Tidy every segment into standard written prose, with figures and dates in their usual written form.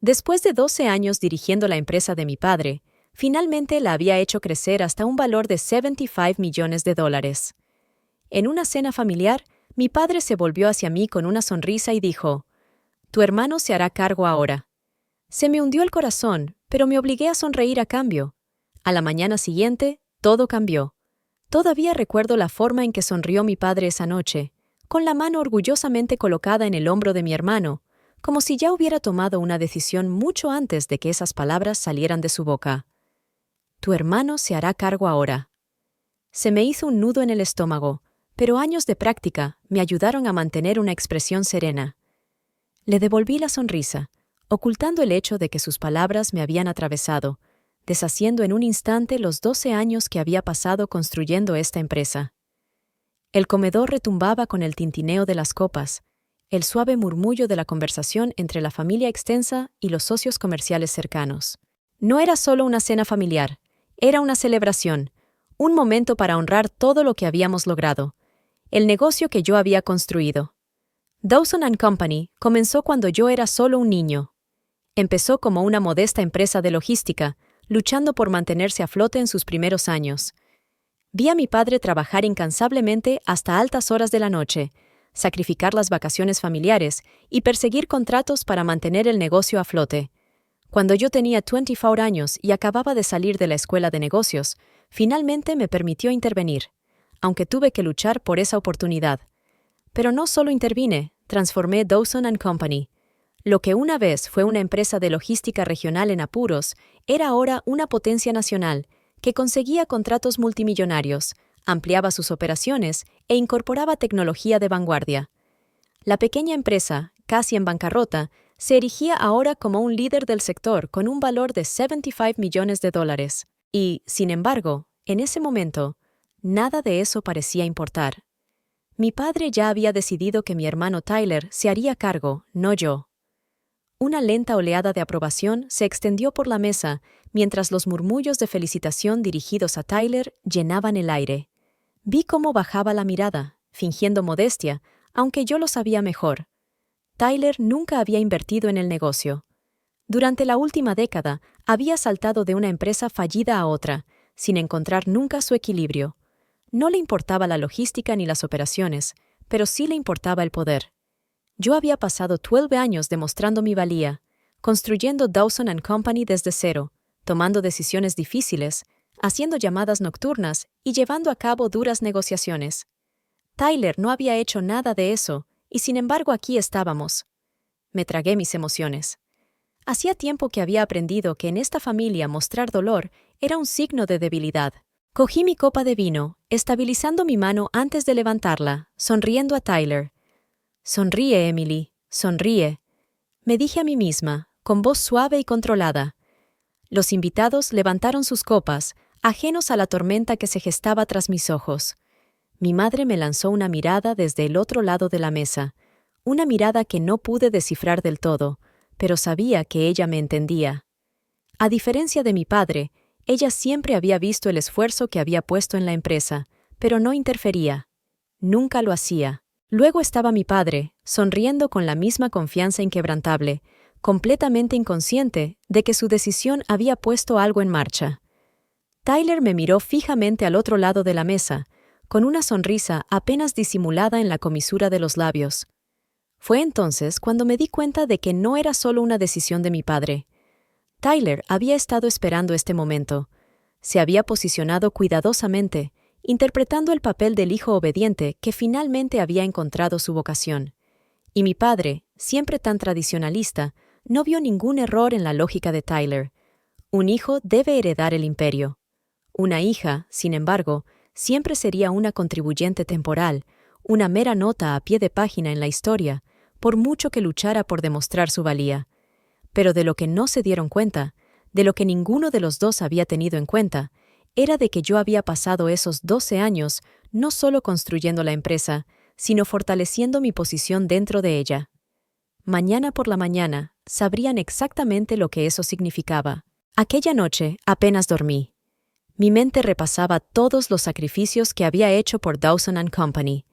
Después de 12 años dirigiendo la empresa de mi padre, finalmente la había hecho crecer hasta un valor de $75 millones. En una cena familiar, mi padre se volvió hacia mí con una sonrisa y dijo: «Tu hermano se hará cargo ahora». Se me hundió el corazón, pero me obligué a sonreír a cambio. A la mañana siguiente, todo cambió. Todavía recuerdo la forma en que sonrió mi padre esa noche, con la mano orgullosamente colocada en el hombro de mi hermano, como si ya hubiera tomado una decisión mucho antes de que esas palabras salieran de su boca. «Tu hermano se hará cargo ahora». Se me hizo un nudo en el estómago, pero años de práctica me ayudaron a mantener una expresión serena. Le devolví la sonrisa, ocultando el hecho de que sus palabras me habían atravesado, deshaciendo en un instante los 12 años que había pasado construyendo esta empresa. El comedor retumbaba con el tintineo de las copas, el suave murmullo de la conversación entre la familia extensa y los socios comerciales cercanos. No era solo una cena familiar, era una celebración, un momento para honrar todo lo que habíamos logrado, el negocio que yo había construido. Dawson & Company comenzó cuando yo era solo un niño. Empezó como una modesta empresa de logística, luchando por mantenerse a flote en sus primeros años. Vi a mi padre trabajar incansablemente hasta altas horas de la noche, sacrificar las vacaciones familiares y perseguir contratos para mantener el negocio a flote. Cuando yo tenía 24 años y acababa de salir de la escuela de negocios, finalmente me permitió intervenir, aunque tuve que luchar por esa oportunidad. Pero no solo intervine, transformé Dawson & Company. Lo que una vez fue una empresa de logística regional en apuros, era ahora una potencia nacional, que conseguía contratos multimillonarios, ampliaba sus operaciones e incorporaba tecnología de vanguardia. La pequeña empresa, casi en bancarrota, se erigía ahora como un líder del sector con un valor de $75 millones. Y, sin embargo, en ese momento, nada de eso parecía importar. Mi padre ya había decidido que mi hermano Tyler se haría cargo, no yo. Una lenta oleada de aprobación se extendió por la mesa, mientras los murmullos de felicitación dirigidos a Tyler llenaban el aire. Vi cómo bajaba la mirada, fingiendo modestia, aunque yo lo sabía mejor. Tyler nunca había invertido en el negocio. Durante la última década, había saltado de una empresa fallida a otra, sin encontrar nunca su equilibrio. No le importaba la logística ni las operaciones, pero sí le importaba el poder. Yo había pasado 12 años demostrando mi valía, construyendo Dawson & Company desde cero, tomando decisiones difíciles, haciendo llamadas nocturnas y llevando a cabo duras negociaciones. Tyler no había hecho nada de eso, y sin embargo aquí estábamos. Me tragué mis emociones. Hacía tiempo que había aprendido que en esta familia mostrar dolor era un signo de debilidad. Cogí mi copa de vino, estabilizando mi mano antes de levantarla, sonriendo a Tyler. «Sonríe, Emily, sonríe», me dije a mí misma, con voz suave y controlada. Los invitados levantaron sus copas, ajenos a la tormenta que se gestaba tras mis ojos. Mi madre me lanzó una mirada desde el otro lado de la mesa, una mirada que no pude descifrar del todo, pero sabía que ella me entendía. A diferencia de mi padre, ella siempre había visto el esfuerzo que había puesto en la empresa, pero no interfería. Nunca lo hacía. Luego estaba mi padre, sonriendo con la misma confianza inquebrantable, completamente inconsciente de que su decisión había puesto algo en marcha. Tyler me miró fijamente al otro lado de la mesa, con una sonrisa apenas disimulada en la comisura de los labios. Fue entonces cuando me di cuenta de que no era solo una decisión de mi padre. Tyler había estado esperando este momento. Se había posicionado cuidadosamente, interpretando el papel del hijo obediente que finalmente había encontrado su vocación. Y mi padre, siempre tan tradicionalista, no vio ningún error en la lógica de Tyler. Un hijo debe heredar el imperio. Una hija, sin embargo, siempre sería una contribuyente temporal, una mera nota a pie de página en la historia, por mucho que luchara por demostrar su valía. Pero de lo que no se dieron cuenta, de lo que ninguno de los dos había tenido en cuenta, era de que yo había pasado esos 12 años no solo construyendo la empresa, sino fortaleciendo mi posición dentro de ella. Mañana por la mañana sabrían exactamente lo que eso significaba. Aquella noche apenas dormí. Mi mente repasaba todos los sacrificios que había hecho por Dawson & Company,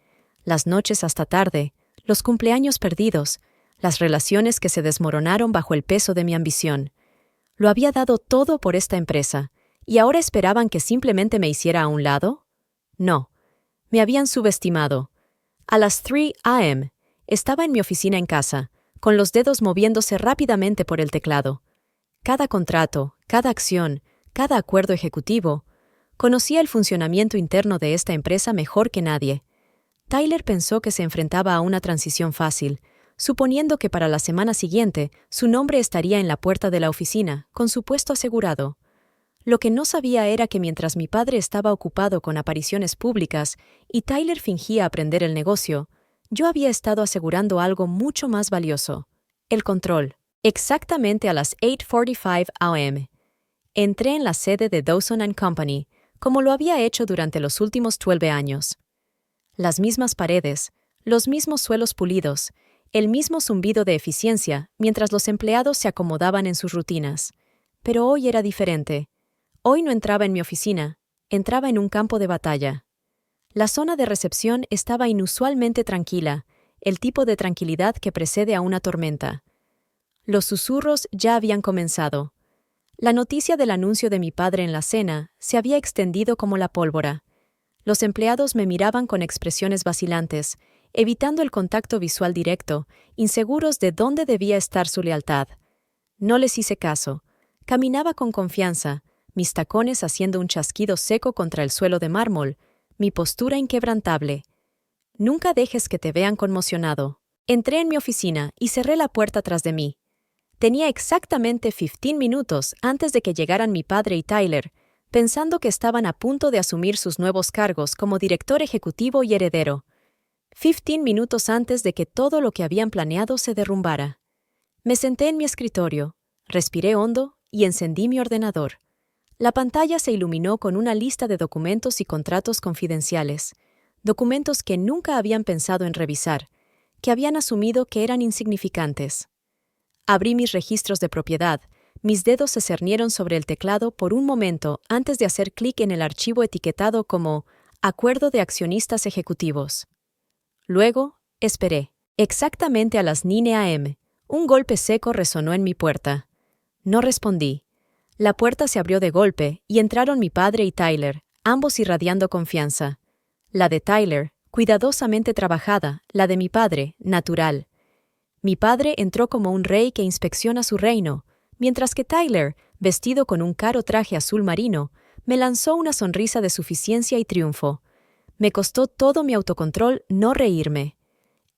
las noches hasta tarde, los cumpleaños perdidos, las relaciones que se desmoronaron bajo el peso de mi ambición. Lo había dado todo por esta empresa, ¿y ahora esperaban que simplemente me hiciera a un lado? No. Me habían subestimado. A las 3 a.m. estaba en mi oficina en casa, con los dedos moviéndose rápidamente por el teclado. Cada contrato, cada acción, cada acuerdo ejecutivo. Conocía el funcionamiento interno de esta empresa mejor que nadie. Tyler pensó que se enfrentaba a una transición fácil, suponiendo que para la semana siguiente su nombre estaría en la puerta de la oficina, con su puesto asegurado. Lo que no sabía era que mientras mi padre estaba ocupado con apariciones públicas y Tyler fingía aprender el negocio, yo había estado asegurando algo mucho más valioso: el control. Exactamente a las 8:45 a.m. entré en la sede de Dawson & Company, como lo había hecho durante los últimos 12 años. Las mismas paredes, los mismos suelos pulidos, el mismo zumbido de eficiencia mientras los empleados se acomodaban en sus rutinas. Pero hoy era diferente. Hoy no entraba en mi oficina, entraba en un campo de batalla. La zona de recepción estaba inusualmente tranquila, el tipo de tranquilidad que precede a una tormenta. Los susurros ya habían comenzado. La noticia del anuncio de mi padre en la cena se había extendido como la pólvora. Los empleados me miraban con expresiones vacilantes, evitando el contacto visual directo, inseguros de dónde debía estar su lealtad. No les hice caso. Caminaba con confianza, mis tacones haciendo un chasquido seco contra el suelo de mármol, mi postura inquebrantable. Nunca dejes que te vean conmocionado. Entré en mi oficina y cerré la puerta tras de mí. Tenía exactamente 15 minutos antes de que llegaran mi padre y Tyler, pensando que estaban a punto de asumir sus nuevos cargos como director ejecutivo y heredero. 15 minutos antes de que todo lo que habían planeado se derrumbara. Me senté en mi escritorio, respiré hondo y encendí mi ordenador. La pantalla se iluminó con una lista de documentos y contratos confidenciales, documentos que nunca habían pensado en revisar, que habían asumido que eran insignificantes. Abrí mis registros de propiedad, mis dedos se cernieron sobre el teclado por un momento antes de hacer clic en el archivo etiquetado como Acuerdo de Accionistas Ejecutivos. Luego, esperé. Exactamente a las 9 a.m., un golpe seco resonó en mi puerta. No respondí. La puerta se abrió de golpe y entraron mi padre y Tyler, ambos irradiando confianza. La de Tyler, cuidadosamente trabajada, la de mi padre, natural. Mi padre entró como un rey que inspecciona su reino, mientras que Tyler, vestido con un caro traje azul marino, me lanzó una sonrisa de suficiencia y triunfo. Me costó todo mi autocontrol no reírme.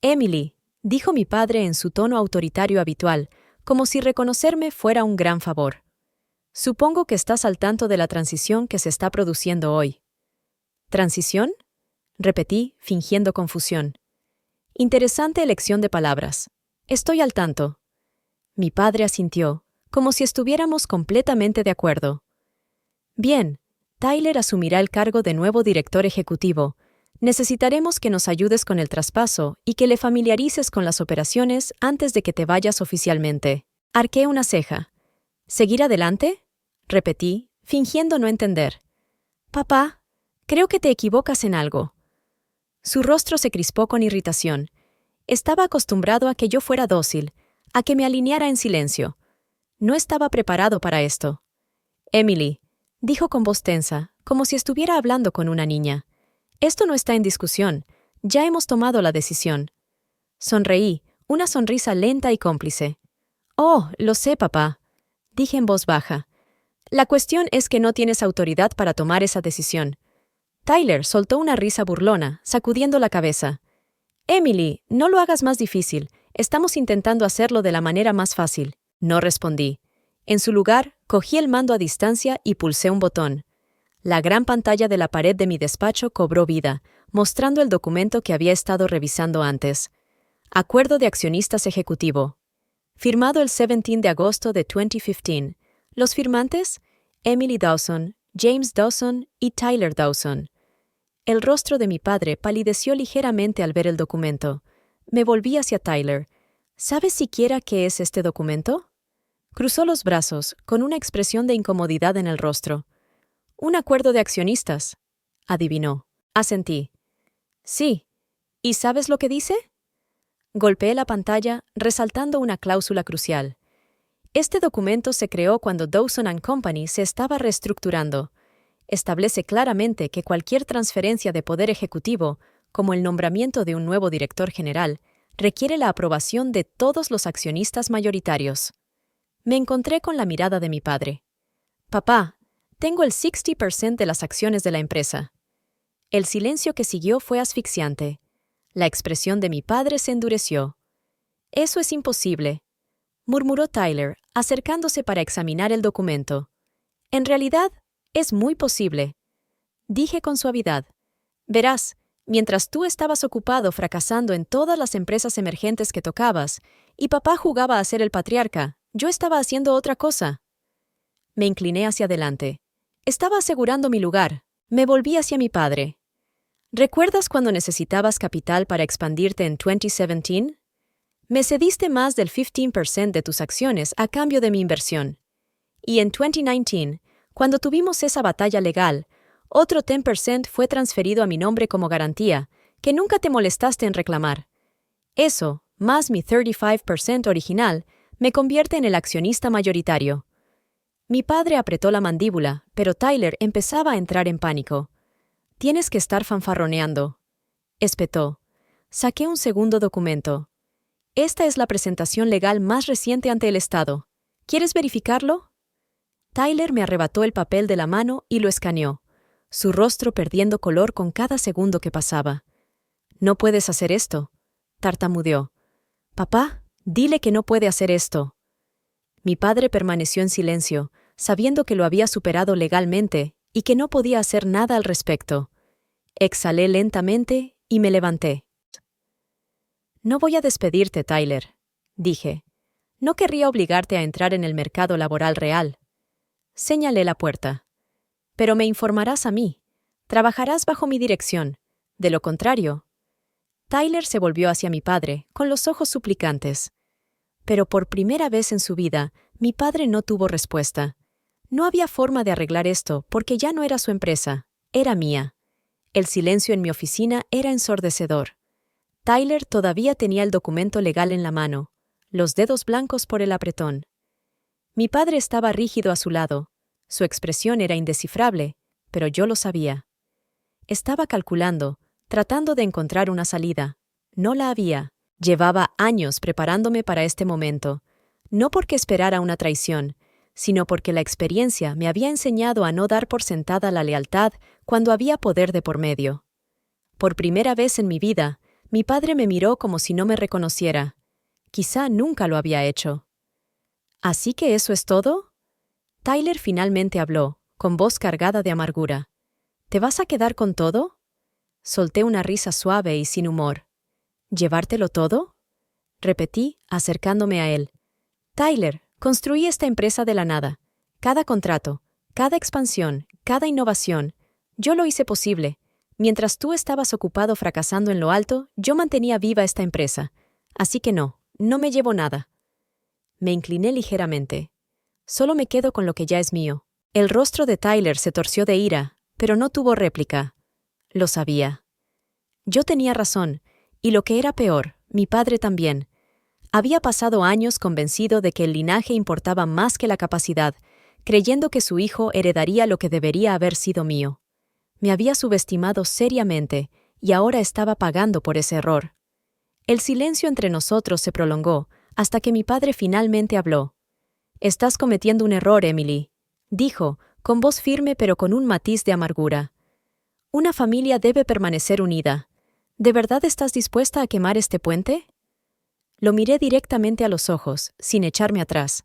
«Emily», dijo mi padre en su tono autoritario habitual, como si reconocerme fuera un gran favor. «Supongo que estás al tanto de la transición que se está produciendo hoy». «¿Transición?», repetí, fingiendo confusión. Interesante elección de palabras. Estoy al tanto. Mi padre asintió, como si estuviéramos completamente de acuerdo. Bien, Tyler asumirá el cargo de nuevo director ejecutivo. Necesitaremos que nos ayudes con el traspaso y que le familiarices con las operaciones antes de que te vayas oficialmente. Arqué una ceja. ¿Seguir adelante?, repetí, fingiendo no entender. Papá, creo que te equivocas en algo. Su rostro se crispó con irritación. Estaba acostumbrado a que yo fuera dócil, a que me alineara en silencio. No estaba preparado para esto. Emily, dijo con voz tensa, como si estuviera hablando con una niña. Esto no está en discusión. Ya hemos tomado la decisión. Sonreí, una sonrisa lenta y cómplice. Oh, lo sé, papá, dije en voz baja. La cuestión es que no tienes autoridad para tomar esa decisión. Tyler soltó una risa burlona, sacudiendo la cabeza. Emily, no lo hagas más difícil. Estamos intentando hacerlo de la manera más fácil. No respondí. En su lugar, cogí el mando a distancia y pulsé un botón. La gran pantalla de la pared de mi despacho cobró vida, mostrando el documento que había estado revisando antes. Acuerdo de Accionistas Ejecutivo. Firmado el 17 de agosto de 2015. Los firmantes: Emily Dawson, James Dawson y Tyler Dawson. El rostro de mi padre palideció ligeramente al ver el documento. Me volví hacia Tyler. ¿Sabes siquiera qué es este documento? Cruzó los brazos, con una expresión de incomodidad en el rostro. Un acuerdo de accionistas, adivinó. Asentí. Sí. ¿Y sabes lo que dice? Golpeé la pantalla, resaltando una cláusula crucial. Este documento se creó cuando Dawson & Company se estaba reestructurando. Establece claramente que cualquier transferencia de poder ejecutivo, como el nombramiento de un nuevo director general, requiere la aprobación de todos los accionistas mayoritarios. Me encontré con la mirada de mi padre. Papá, tengo el 60% de las acciones de la empresa. El silencio que siguió fue asfixiante. La expresión de mi padre se endureció. Eso es imposible, murmuró Tyler, acercándose para examinar el documento. En realidad, es muy posible. Dije con suavidad. Verás, mientras tú estabas ocupado fracasando en todas las empresas emergentes que tocabas, y papá jugaba a ser el patriarca, yo estaba haciendo otra cosa. Me incliné hacia adelante. Estaba asegurando mi lugar. Me volví hacia mi padre. ¿Recuerdas cuando necesitabas capital para expandirte en 2017? Me cediste más del 15% de tus acciones a cambio de mi inversión. Y en 2019, cuando tuvimos esa batalla legal, otro 10% fue transferido a mi nombre como garantía, que nunca te molestaste en reclamar. Eso, más mi 35% original, me convierte en el accionista mayoritario. Mi padre apretó la mandíbula, pero Tyler empezaba a entrar en pánico. Tienes que estar fanfarroneando, espetó. Saqué un segundo documento. Esta es la presentación legal más reciente ante el Estado. ¿Quieres verificarlo? Tyler me arrebató el papel de la mano y lo escaneó, su rostro perdiendo color con cada segundo que pasaba. No puedes hacer esto, tartamudeó. Papá, dile que no puede hacer esto. Mi padre permaneció en silencio, sabiendo que lo había superado legalmente y que no podía hacer nada al respecto. Exhalé lentamente y me levanté. No voy a despedirte, Tyler, dije. No querría obligarte a entrar en el mercado laboral real. Señalé la puerta. Pero me informarás a mí. Trabajarás bajo mi dirección. De lo contrario. Tyler se volvió hacia mi padre, con los ojos suplicantes. Pero por primera vez en su vida, mi padre no tuvo respuesta. No había forma de arreglar esto porque ya no era su empresa, era mía. El silencio en mi oficina era ensordecedor. Tyler todavía tenía el documento legal en la mano, los dedos blancos por el apretón. Mi padre estaba rígido a su lado. Su expresión era indescifrable, pero yo lo sabía. Estaba calculando, tratando de encontrar una salida. No la había. Llevaba años preparándome para este momento, no porque esperara una traición, sino porque la experiencia me había enseñado a no dar por sentada la lealtad cuando había poder de por medio. Por primera vez en mi vida, mi padre me miró como si no me reconociera. Quizá nunca lo había hecho. ¿Así que eso es todo? Tyler finalmente habló, con voz cargada de amargura. ¿Te vas a quedar con todo? Solté una risa suave y sin humor. ¿Llevártelo todo? Repetí, acercándome a él. Tyler, construí esta empresa de la nada. Cada contrato, cada expansión, cada innovación, yo lo hice posible. Mientras tú estabas ocupado fracasando en lo alto, yo mantenía viva esta empresa. Así que no me llevo nada. Me incliné ligeramente. Solo me quedo con lo que ya es mío. El rostro de Tyler se torció de ira, pero no tuvo réplica. Lo sabía. Yo tenía razón, y lo que era peor, mi padre también. Había pasado años convencido de que el linaje importaba más que la capacidad, creyendo que su hijo heredaría lo que debería haber sido mío. Me había subestimado seriamente, y ahora estaba pagando por ese error. El silencio entre nosotros se prolongó, hasta que mi padre finalmente habló. «Estás cometiendo un error, Emily», dijo, con voz firme pero con un matiz de amargura. «Una familia debe permanecer unida. ¿De verdad estás dispuesta a quemar este puente?» Lo miré directamente a los ojos, sin echarme atrás.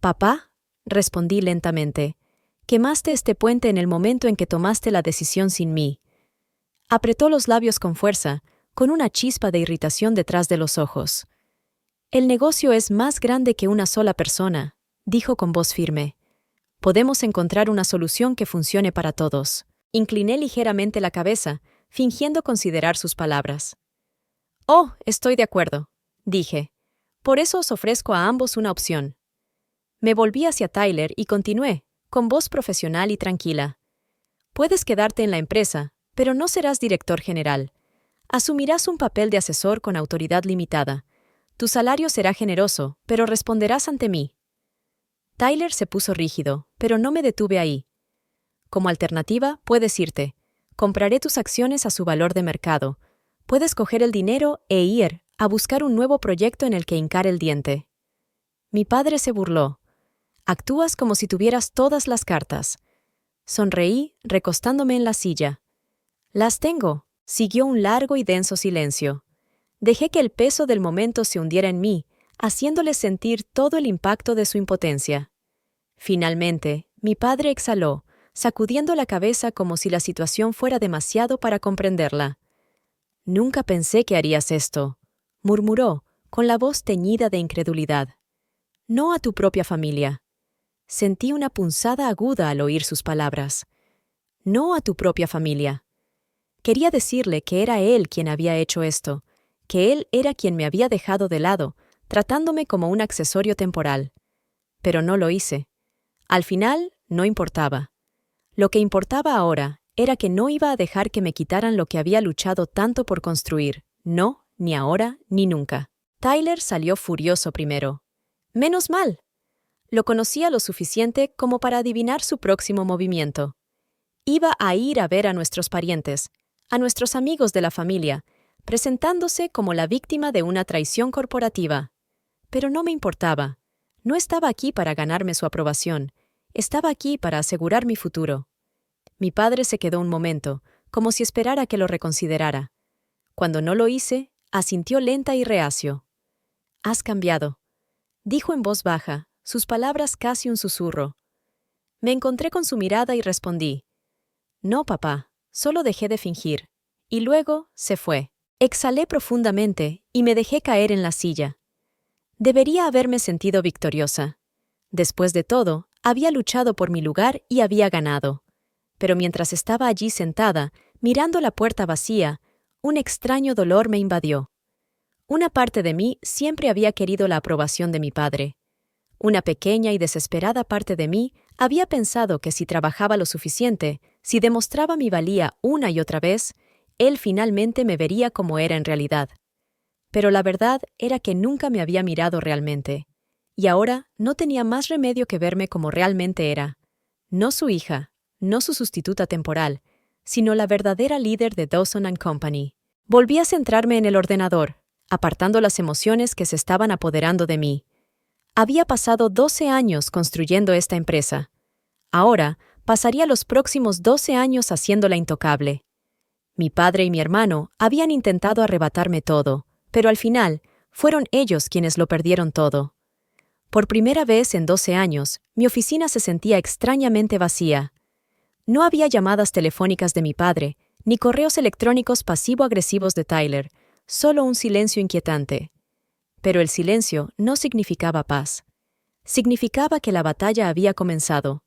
«Papá», respondí lentamente, «quemaste este puente en el momento en que tomaste la decisión sin mí». Apretó los labios con fuerza, con una chispa de irritación detrás de los ojos. «El negocio es más grande que una sola persona», dijo con voz firme. «Podemos encontrar una solución que funcione para todos». Incliné ligeramente la cabeza, fingiendo considerar sus palabras. «Oh, estoy de acuerdo», dije. «Por eso os ofrezco a ambos una opción». Me volví hacia Tyler y continué, con voz profesional y tranquila. «Puedes quedarte en la empresa, pero no serás director general. Asumirás un papel de asesor con autoridad limitada. Tu salario será generoso, pero responderás ante mí. Tyler se puso rígido, pero no me detuve ahí. Como alternativa, puedes irte. Compraré tus acciones a su valor de mercado. Puedes coger el dinero e ir a buscar un nuevo proyecto en el que hincar el diente. Mi padre se burló. Actúas como si tuvieras todas las cartas. Sonreí, recostándome en la silla. Las tengo. Siguió un largo y denso silencio. Dejé que el peso del momento se hundiera en mí, haciéndole sentir todo el impacto de su impotencia. Finalmente, mi padre exhaló, sacudiendo la cabeza como si la situación fuera demasiado para comprenderla. «Nunca pensé que harías esto», murmuró, con la voz teñida de incredulidad. «No a tu propia familia». Sentí una punzada aguda al oír sus palabras. «No a tu propia familia». Quería decirle que era él quien había hecho esto, que él era quien me había dejado de lado, tratándome como un accesorio temporal. Pero no lo hice. Al final, no importaba. Lo que importaba ahora era que no iba a dejar que me quitaran lo que había luchado tanto por construir. No, ni ahora, ni nunca. Tyler salió furioso primero. Menos mal. Lo conocía lo suficiente como para adivinar su próximo movimiento. Iba a ir a ver a nuestros parientes, a nuestros amigos de la familia, presentándose como la víctima de una traición corporativa. Pero no me importaba. No estaba aquí para ganarme su aprobación. Estaba aquí para asegurar mi futuro. Mi padre se quedó un momento, como si esperara que lo reconsiderara. Cuando no lo hice, asintió lenta y reacio. «Has cambiado», dijo en voz baja, sus palabras casi un susurro. Me encontré con su mirada y respondí. «No, papá, solo dejé de fingir». Y luego se fue. Exhalé profundamente y me dejé caer en la silla. Debería haberme sentido victoriosa. Después de todo, había luchado por mi lugar y había ganado. Pero mientras estaba allí sentada, mirando la puerta vacía, un extraño dolor me invadió. Una parte de mí siempre había querido la aprobación de mi padre. Una pequeña y desesperada parte de mí había pensado que si trabajaba lo suficiente, si demostraba mi valía una y otra vez, él finalmente me vería como era en realidad. Pero la verdad era que nunca me había mirado realmente. Y ahora no tenía más remedio que verme como realmente era. No su hija, no su sustituta temporal, sino la verdadera líder de Dawson & Company. Volví a centrarme en el ordenador, apartando las emociones que se estaban apoderando de mí. Había pasado 12 años construyendo esta empresa. Ahora pasaría los próximos 12 años haciéndola intocable. Mi padre y mi hermano habían intentado arrebatarme todo, pero al final fueron ellos quienes lo perdieron todo. Por primera vez en 12 años, mi oficina se sentía extrañamente vacía. No había llamadas telefónicas de mi padre, ni correos electrónicos pasivo-agresivos de Tyler, solo un silencio inquietante. Pero el silencio no significaba paz. Significaba que la batalla había comenzado.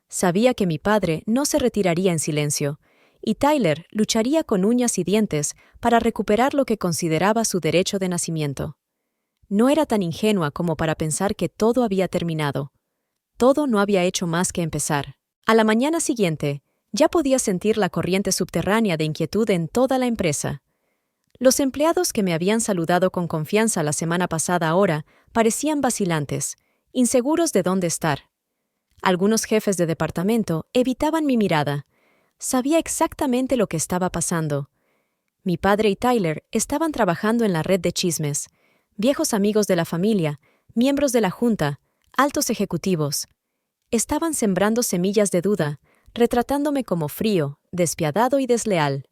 Sabía que mi padre no se retiraría en silencio, y Tyler lucharía con uñas y dientes para recuperar lo que consideraba su derecho de nacimiento. No era tan ingenua como para pensar que todo había terminado. Todo no había hecho más que empezar. A la mañana siguiente, ya podía sentir la corriente subterránea de inquietud en toda la empresa. Los empleados que me habían saludado con confianza la semana pasada ahora parecían vacilantes, inseguros de dónde estar. Algunos jefes de departamento evitaban mi mirada. Sabía exactamente lo que estaba pasando. Mi padre y Tyler estaban trabajando en la red de chismes, viejos amigos de la familia, miembros de la junta, altos ejecutivos. Estaban sembrando semillas de duda, retratándome como frío, despiadado y desleal.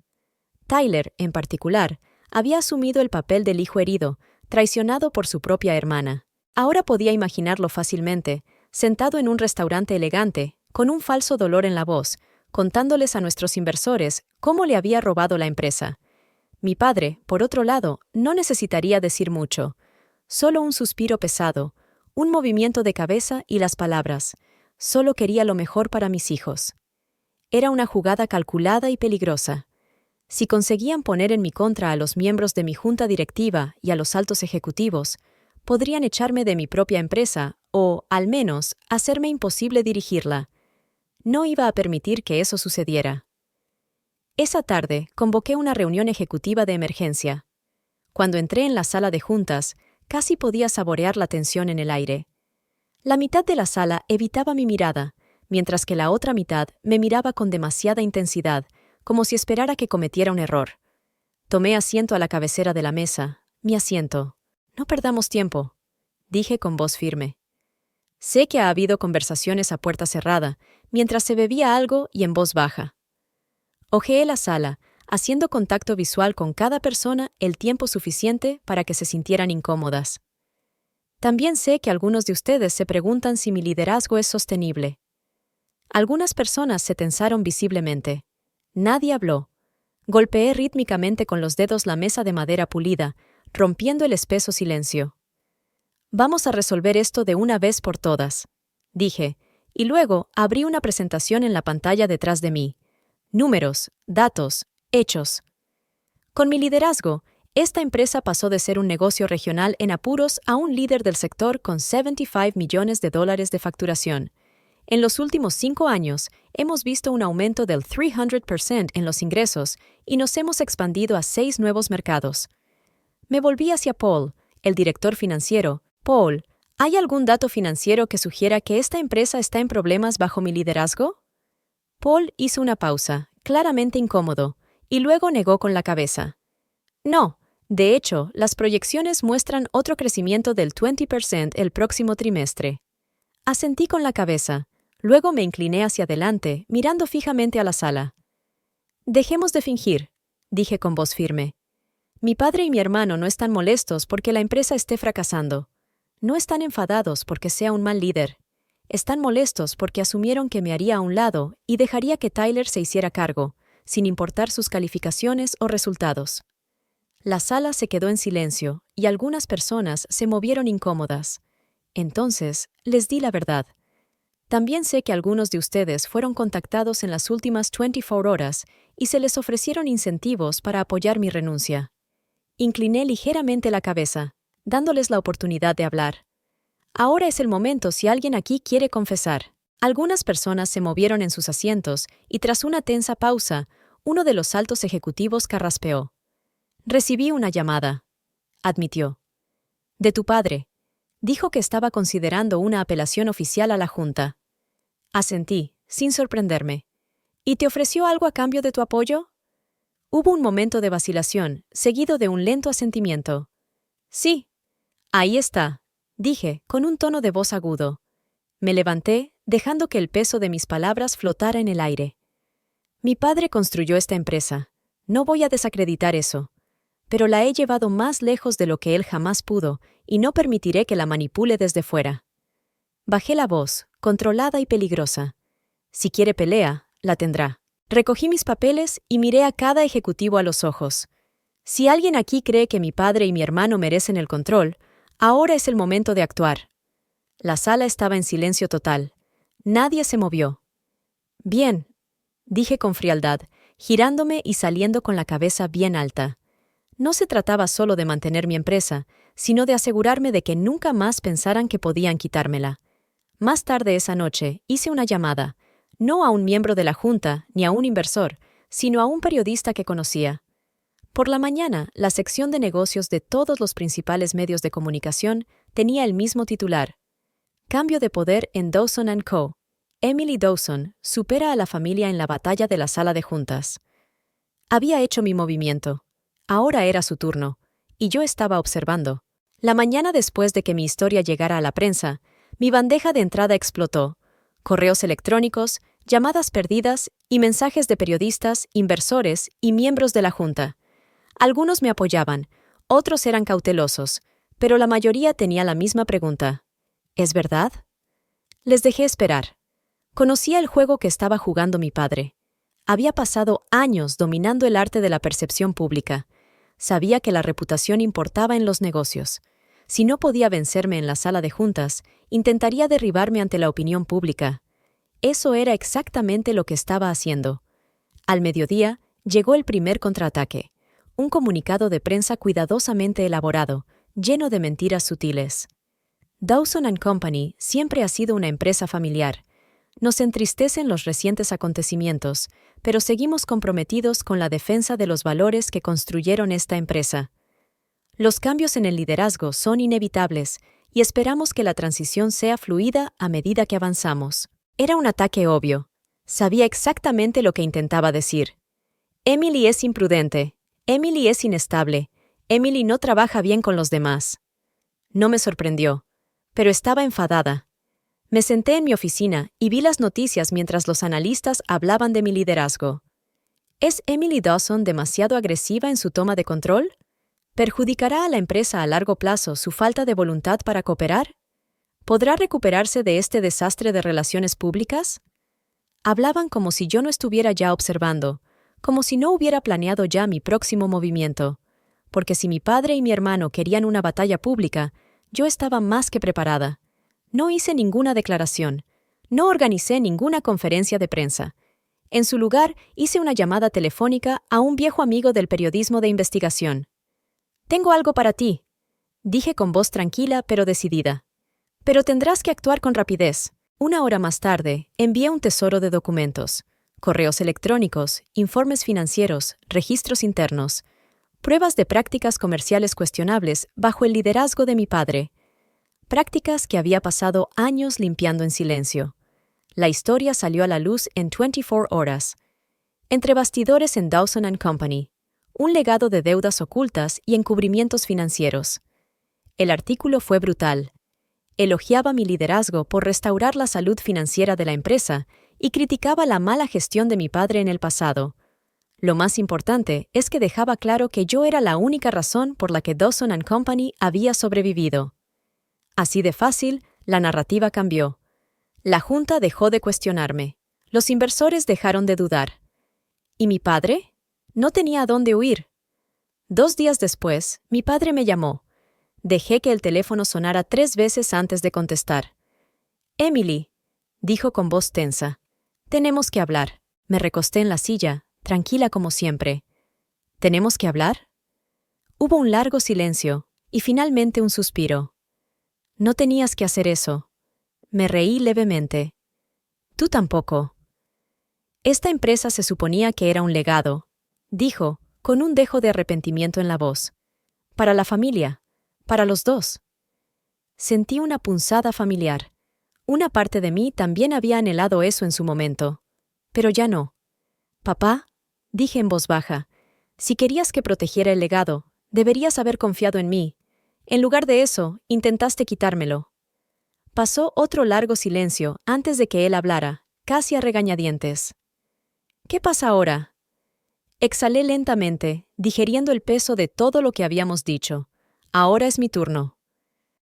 Tyler, en particular, había asumido el papel del hijo herido, traicionado por su propia hermana. Ahora podía imaginarlo fácilmente, sentado en un restaurante elegante, con un falso dolor en la voz, contándoles a nuestros inversores cómo le había robado la empresa. Mi padre, por otro lado, no necesitaría decir mucho. Solo un suspiro pesado, un movimiento de cabeza y las palabras. Solo quería lo mejor para mis hijos. Era una jugada calculada y peligrosa. Si conseguían poner en mi contra a los miembros de mi junta directiva y a los altos ejecutivos, podrían echarme de mi propia empresa o, al menos, hacerme imposible dirigirla. No iba a permitir que eso sucediera. Esa tarde, convoqué una reunión ejecutiva de emergencia. Cuando entré en la sala de juntas, casi podía saborear la tensión en el aire. La mitad de la sala evitaba mi mirada, mientras que la otra mitad me miraba con demasiada intensidad, como si esperara que cometiera un error. Tomé asiento a la cabecera de la mesa, mi asiento. No perdamos tiempo, dije con voz firme. Sé que ha habido conversaciones a puerta cerrada, mientras se bebía algo y en voz baja. Ojeé la sala, haciendo contacto visual con cada persona el tiempo suficiente para que se sintieran incómodas. También sé que algunos de ustedes se preguntan si mi liderazgo es sostenible. Algunas personas se tensaron visiblemente. Nadie habló. Golpeé rítmicamente con los dedos la mesa de madera pulida, rompiendo el espeso silencio. Vamos a resolver esto de una vez por todas, dije, y luego abrí una presentación en la pantalla detrás de mí. Números, datos, hechos. Con mi liderazgo, esta empresa pasó de ser un negocio regional en apuros a un líder del sector con $75 millones de facturación. En los últimos 5 años, hemos visto un aumento del 300% en los ingresos y nos hemos expandido a 6 nuevos mercados. Me volví hacia Paul, el director financiero. Paul, ¿hay algún dato financiero que sugiera que esta empresa está en problemas bajo mi liderazgo? Paul hizo una pausa, claramente incómodo, y luego negó con la cabeza. No, de hecho, las proyecciones muestran otro crecimiento del 20% el próximo trimestre. Asentí con la cabeza. Luego me incliné hacia adelante, mirando fijamente a la sala. Dejemos de fingir, dije con voz firme. Mi padre y mi hermano no están molestos porque la empresa esté fracasando. No están enfadados porque sea un mal líder. Están molestos porque asumieron que me haría a un lado y dejaría que Tyler se hiciera cargo, sin importar sus calificaciones o resultados. La sala se quedó en silencio y algunas personas se movieron incómodas. Entonces, les di la verdad. También sé que algunos de ustedes fueron contactados en las últimas 24 horas y se les ofrecieron incentivos para apoyar mi renuncia. Incliné ligeramente la cabeza, dándoles la oportunidad de hablar. Ahora es el momento si alguien aquí quiere confesar. Algunas personas se movieron en sus asientos y tras una tensa pausa, uno de los altos ejecutivos carraspeó. Recibí una llamada, admitió. De tu padre. Dijo que estaba considerando una apelación oficial a la Junta. Asentí, sin sorprenderme. ¿Y te ofreció algo a cambio de tu apoyo? Hubo un momento de vacilación, seguido de un lento asentimiento. Sí. Ahí está, dije, con un tono de voz agudo. Me levanté, dejando que el peso de mis palabras flotara en el aire. Mi padre construyó esta empresa. No voy a desacreditar eso. Pero la he llevado más lejos de lo que él jamás pudo, y no permitiré que la manipule desde fuera. Bajé la voz, controlada y peligrosa. Si quiere pelea, la tendrá. Recogí mis papeles y miré a cada ejecutivo a los ojos. Si alguien aquí cree que mi padre y mi hermano merecen el control, ahora es el momento de actuar. La sala estaba en silencio total. Nadie se movió. Bien, dije con frialdad, girándome y saliendo con la cabeza bien alta. No se trataba solo de mantener mi empresa, sino de asegurarme de que nunca más pensaran que podían quitármela. Más tarde esa noche hice una llamada, no a un miembro de la Junta ni a un inversor, sino a un periodista que conocía. Por la mañana, la sección de negocios de todos los principales medios de comunicación tenía el mismo titular. Cambio de poder en Dawson & Co. Emily Dawson supera a la familia en la batalla de la sala de juntas. Había hecho mi movimiento. Ahora era su turno, y yo estaba observando. La mañana después de que mi historia llegara a la prensa, mi bandeja de entrada explotó. Correos electrónicos, llamadas perdidas y mensajes de periodistas, inversores y miembros de la Junta. Algunos me apoyaban, otros eran cautelosos, pero la mayoría tenía la misma pregunta. ¿Es verdad? Les dejé esperar. Conocía el juego que estaba jugando mi padre. Había pasado años dominando el arte de la percepción pública. Sabía que la reputación importaba en los negocios. Si no podía vencerme en la sala de juntas, intentaría derribarme ante la opinión pública. Eso era exactamente lo que estaba haciendo. Al mediodía, llegó el primer contraataque. Un comunicado de prensa cuidadosamente elaborado, lleno de mentiras sutiles. Dawson & Company siempre ha sido una empresa familiar. Nos entristecen los recientes acontecimientos, pero seguimos comprometidos con la defensa de los valores que construyeron esta empresa. Los cambios en el liderazgo son inevitables y esperamos que la transición sea fluida a medida que avanzamos. Era un ataque obvio. Sabía exactamente lo que intentaba decir. Emily es imprudente. Emily es inestable. Emily no trabaja bien con los demás. No me sorprendió, pero estaba enfadada. Me senté en mi oficina y vi las noticias mientras los analistas hablaban de mi liderazgo. ¿Es Emily Dawson demasiado agresiva en su toma de control? ¿Perjudicará a la empresa a largo plazo su falta de voluntad para cooperar? ¿Podrá recuperarse de este desastre de relaciones públicas? Hablaban como si yo no estuviera ya observando, como si no hubiera planeado ya mi próximo movimiento, porque si mi padre y mi hermano querían una batalla pública, yo estaba más que preparada. No hice ninguna declaración, no organicé ninguna conferencia de prensa. En su lugar, hice una llamada telefónica a un viejo amigo del periodismo de investigación. «Tengo algo para ti», dije con voz tranquila pero decidida. «Pero tendrás que actuar con rapidez». Una hora más tarde, envié un tesoro de documentos, correos electrónicos, informes financieros, registros internos, pruebas de prácticas comerciales cuestionables bajo el liderazgo de mi padre. Prácticas que había pasado años limpiando en silencio. La historia salió a la luz en 24 horas. Entre bastidores en Dawson & Company, un legado de deudas ocultas y encubrimientos financieros. El artículo fue brutal. Elogiaba mi liderazgo por restaurar la salud financiera de la empresa y criticaba la mala gestión de mi padre en el pasado. Lo más importante es que dejaba claro que yo era la única razón por la que Dawson & Company había sobrevivido. Así de fácil, la narrativa cambió. La junta dejó de cuestionarme. Los inversores dejaron de dudar. ¿Y mi padre? No tenía a dónde huir. 2 días después, mi padre me llamó. Dejé que el teléfono sonara 3 veces antes de contestar. «Emily», dijo con voz tensa, «tenemos que hablar». Me recosté en la silla, tranquila como siempre. ¿Tenemos que hablar? Hubo un largo silencio, y finalmente un suspiro. «No tenías que hacer eso». Me reí levemente. «Tú tampoco». Esta empresa se suponía que era un legado, dijo, con un dejo de arrepentimiento en la voz. Para la familia, para los dos. Sentí una punzada familiar. Una parte de mí también había anhelado eso en su momento. Pero ya no. «Papá», dije en voz baja, «si querías que protegiera el legado, deberías haber confiado en mí. En lugar de eso, intentaste quitármelo». Pasó otro largo silencio antes de que él hablara, casi a regañadientes. «¿Qué pasa ahora?» Exhalé lentamente, digiriendo el peso de todo lo que habíamos dicho. Ahora es mi turno.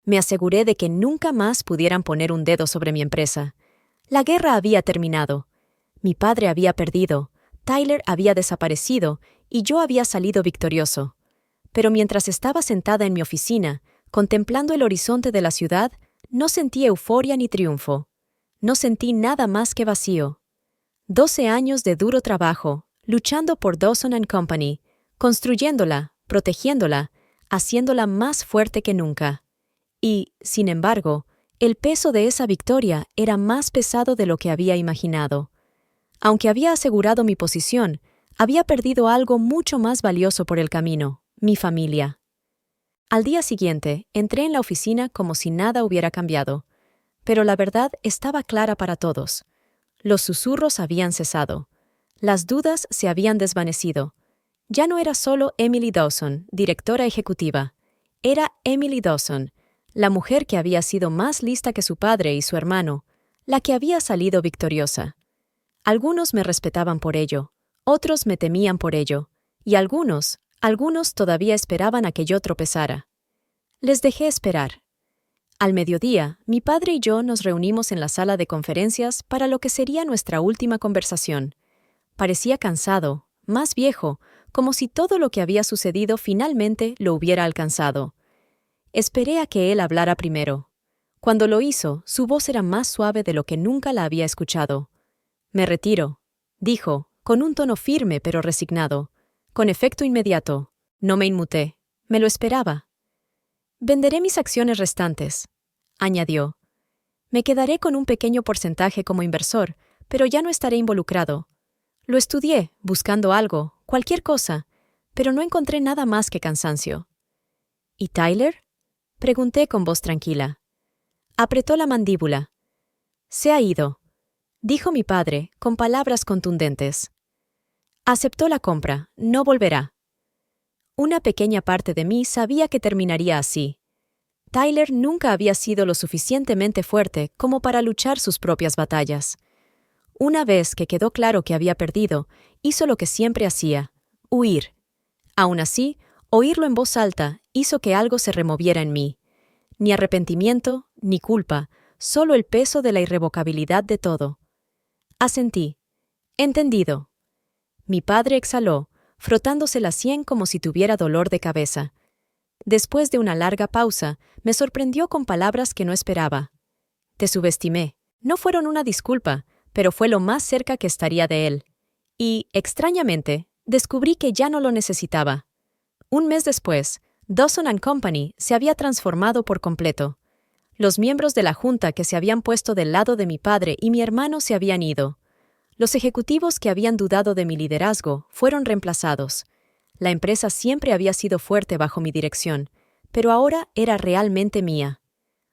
Me aseguré de que nunca más pudieran poner un dedo sobre mi empresa. La guerra había terminado. Mi padre había perdido, Tyler había desaparecido y yo había salido victorioso. Pero mientras estaba sentada en mi oficina, contemplando el horizonte de la ciudad, no sentí euforia ni triunfo. No sentí nada más que vacío. 12 años de duro trabajo, luchando por Dawson & Company, construyéndola, protegiéndola, haciéndola más fuerte que nunca. Y, sin embargo, el peso de esa victoria era más pesado de lo que había imaginado. Aunque había asegurado mi posición, había perdido algo mucho más valioso por el camino, mi familia. Al día siguiente, entré en la oficina como si nada hubiera cambiado. Pero la verdad estaba clara para todos. Los susurros habían cesado. Las dudas se habían desvanecido. Ya no era solo Emily Dawson, directora ejecutiva. Era Emily Dawson, la mujer que había sido más lista que su padre y su hermano, la que había salido victoriosa. Algunos me respetaban por ello, otros me temían por ello, y algunos todavía esperaban a que yo tropezara. Les dejé esperar. Al mediodía, mi padre y yo nos reunimos en la sala de conferencias para lo que sería nuestra última conversación. Parecía cansado, más viejo, como si todo lo que había sucedido finalmente lo hubiera alcanzado. Esperé a que él hablara primero. Cuando lo hizo, su voz era más suave de lo que nunca la había escuchado. «Me retiro», dijo, con un tono firme pero resignado. «Con efecto inmediato. No me inmuté. Me lo esperaba». «Venderé mis acciones restantes», añadió. Me quedaré con un pequeño porcentaje como inversor, pero ya no estaré involucrado. Lo estudié, buscando algo, cualquier cosa, pero no encontré nada más que cansancio. ¿Y Tyler? Pregunté con voz tranquila. Apretó la mandíbula. Se ha ido, dijo mi padre, con palabras contundentes. Aceptó la compra, no volverá. Una pequeña parte de mí sabía que terminaría así. Tyler nunca había sido lo suficientemente fuerte como para luchar sus propias batallas. Una vez que quedó claro que había perdido, hizo lo que siempre hacía: huir. Aún así, oírlo en voz alta hizo que algo se removiera en mí. Ni arrepentimiento, ni culpa, solo el peso de la irrevocabilidad de todo. Asentí. Entendido. Mi padre exhaló, frotándose la sien como si tuviera dolor de cabeza. Después de una larga pausa, me sorprendió con palabras que no esperaba. Te subestimé. No fueron una disculpa, pero fue lo más cerca que estaría de él. Y, extrañamente, descubrí que ya no lo necesitaba. Un mes después, Dawson & Company se había transformado por completo. Los miembros de la junta que se habían puesto del lado de mi padre y mi hermano se habían ido. Los ejecutivos que habían dudado de mi liderazgo fueron reemplazados. La empresa siempre había sido fuerte bajo mi dirección, pero ahora era realmente mía.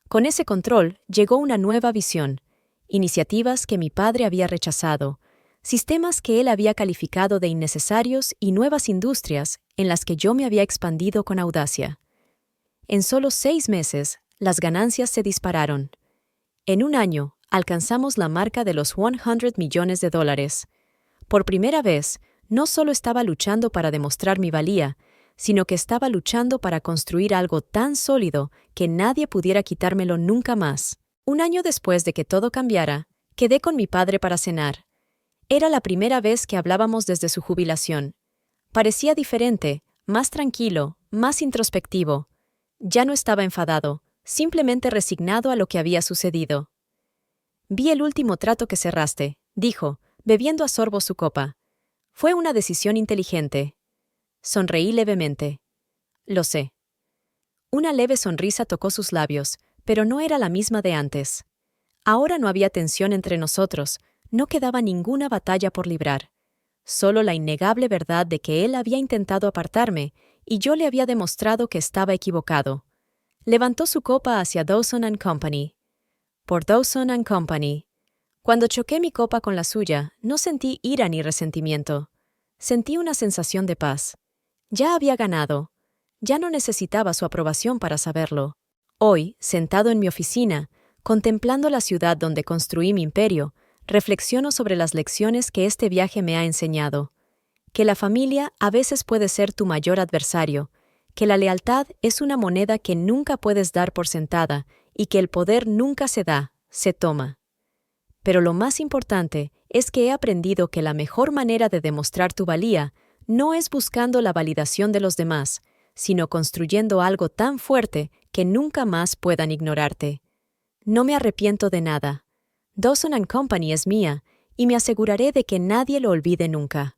Con ese control llegó una nueva visión, iniciativas que mi padre había rechazado, sistemas que él había calificado de innecesarios y nuevas industrias en las que yo me había expandido con audacia. En solo 6 meses, las ganancias se dispararon. En un año, alcanzamos la marca de los $100 millones. Por primera vez, no solo estaba luchando para demostrar mi valía, sino que estaba luchando para construir algo tan sólido que nadie pudiera quitármelo nunca más. Un año después de que todo cambiara, quedé con mi padre para cenar. Era la primera vez que hablábamos desde su jubilación. Parecía diferente, más tranquilo, más introspectivo. Ya no estaba enfadado, simplemente resignado a lo que había sucedido. Vi el último trato que cerraste, dijo, bebiendo a sorbos su copa. Fue una decisión inteligente. Sonreí levemente. Lo sé. Una leve sonrisa tocó sus labios, pero no era la misma de antes. Ahora no había tensión entre nosotros, no quedaba ninguna batalla por librar. Solo la innegable verdad de que él había intentado apartarme y yo le había demostrado que estaba equivocado. Levantó su copa hacia Dawson & Company. Por Dawson & Company. Cuando choqué mi copa con la suya, no sentí ira ni resentimiento. Sentí una sensación de paz. Ya había ganado. Ya no necesitaba su aprobación para saberlo. Hoy, sentado en mi oficina, contemplando la ciudad donde construí mi imperio, reflexiono sobre las lecciones que este viaje me ha enseñado. Que la familia a veces puede ser tu mayor adversario, que la lealtad es una moneda que nunca puedes dar por sentada y que el poder nunca se da, se toma. Pero lo más importante es que he aprendido que la mejor manera de demostrar tu valía no es buscando la validación de los demás, sino construyendo algo tan fuerte que nunca más puedan ignorarte. No me arrepiento de nada. Dawson & Company es mía y me aseguraré de que nadie lo olvide nunca.